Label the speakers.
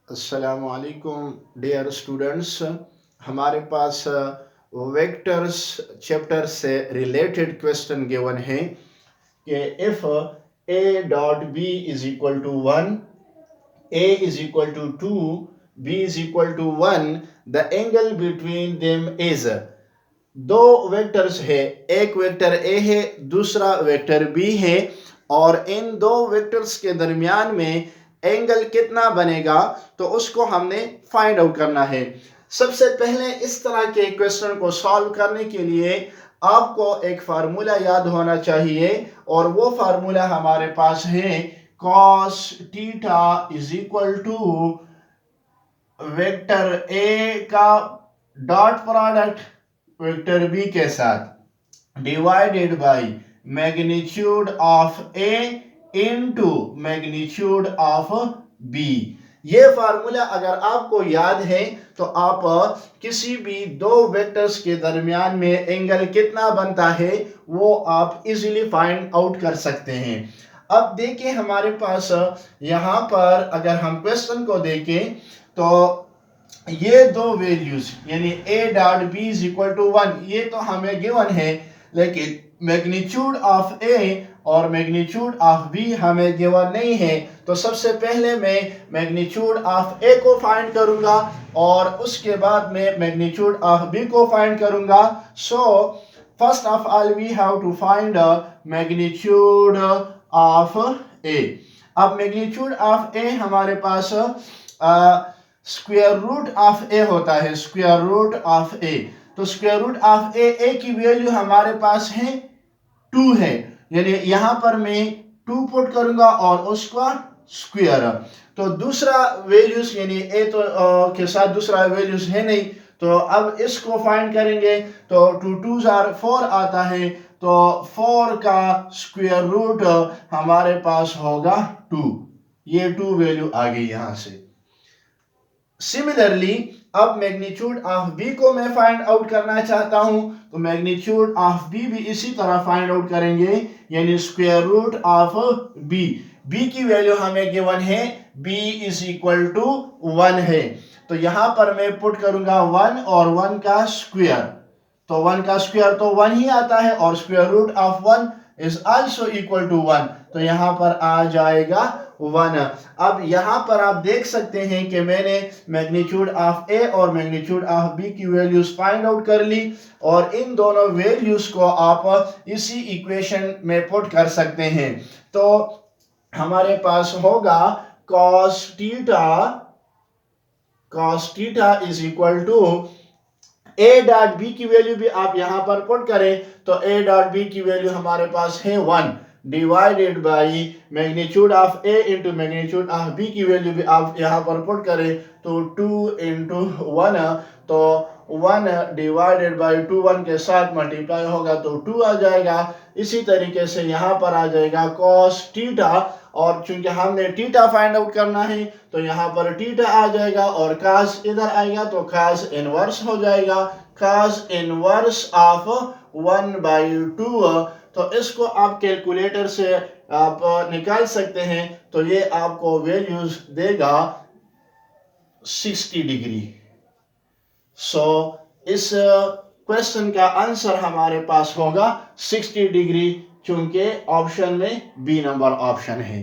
Speaker 1: अस्सलामुअलैकुम dear students. हमारे पास वेक्टर्स चैप्टर से रिलेटेड क्वेश्चन गिवन है कि if a dot b is equal to 1, a is equal to 2, b is equal to 1, the angle between them is. दो vectors है, एक vector a है, दूसरा वेक्टर b है, और इन दो वेक्टर्स के दरमियान में एंगल कितना बनेगा तो उसको हमने फाइंड आउट करना है। सबसे पहले इस तरह के क्वेश्चन को सॉल्व करने के लिए आपको एक फार्मूला याद होना चाहिए, और वो फार्मूला हमारे पास है cos theta is equal to vector a का डॉट प्रोडक्ट वेक्टर बी के साथ divided by magnitude of a into magnitude of b. ये फार्मूला अगर आपको याद है तो आप किसी भी दो वेक्टर्स के दरमियान में एंगल कितना बनता है वो आप इजीली फाइंड आउट कर सकते हैं। अब देखिए हमारे पास यहाँ पर अगर हम क्वेश्चन को देखें तो ये दो वैल्यूज यानी a dot b is equal to 1 ये तो हमें गिवन है, लेकिन मैग्नीट्यूड ऑफ a और मैग्नीट्यूड ऑफ b हमें गिवन नहीं है। तो सबसे पहले मैं मैग्नीट्यूड ऑफ a को फाइंड करूंगा और उसके बाद मैं मैग्नीट्यूड ऑफ b को फाइंड करूंगा। So first of all we have to find magnitude of a। अब मैग्नीट्यूड ऑफ a हमारे पास स्क्वायर रूट ऑफ ए होता है, स्क्वायर रूट ऑफ ए। तो स्क्वायर रूट ऑफ ए की वैल्यू हमारे पास है 2 है, यानी यहां पर मैं 2 पुट करूंगा और उसका स्क्वायर। तो दूसरा वैल्यूज यानी ए तो के साथ दूसरा वैल्यूज है नहीं, तो अब इसको फाइंड करेंगे तो 2 2 4 आता है, तो 4 का स्क्वायर रूट हमारे पास होगा 2। ये 2 वैल्यू आ गई यहां से। सिमिलरली अब मैग्नीट्यूड ऑफ बी को मैं फाइंड आउट करना चाहता हूं, तो मैग्नीट्यूड ऑफ बी भी इसी तरह फाइंड आउट करेंगे, यानी square root of b. B की वैल्यू हमें गिवन है b इज इक्वल टू 1 है, तो यहां पर मैं पुट करूंगा 1 और 1 का स्क्वायर। तो 1 का स्क्वायर तो 1 ही आता है और square root of 1 is also equal to 1, तो यहां पर आ जाएगा 1। अब यहां पर आप देख सकते हैं कि मैंने मैग्नीट्यूड ऑफ ए और मैग्नीट्यूड ऑफ बी की वैल्यूज फाइंड आउट कर ली, और इन दोनों वैल्यूज को आप इसी इक्वेशन में पुट कर सकते हैं। तो हमारे पास होगा cos theta is equal to a dot b की वैल्यू भी आप यहां पर पुट करें तो a डॉट बी की वैल्यू हमारे पास है 1 divided by magnitude of a into magnitude of b की वैल्यू भी आप यहां पर पुट करें तो 2 इंटू 1, तो 1 डिवाइडेड बाई 2 1 के साथ मल्टीप्लाई होगा तो 2 आ जाएगा। इसी तरीके से यहां पर आ जाएगा cos थीटा, और चूंकि हमने थीटा फाइंड आउट करना है तो यहाँ पर थीटा आ जाएगा और cos इधर आएगा तो cos इनवर्स हो जाएगा, cos इनवर्स ऑफ 1/2। तो इसको आप कैलकुलेटर से आप निकाल सकते हैं, तो ये आपको वैल्यूज देगा 60 डिग्री। सो इस क्वेश्चन का आंसर हमारे पास होगा 60 डिग्री, चूंकि ऑप्शन में बी नंबर ऑप्शन है।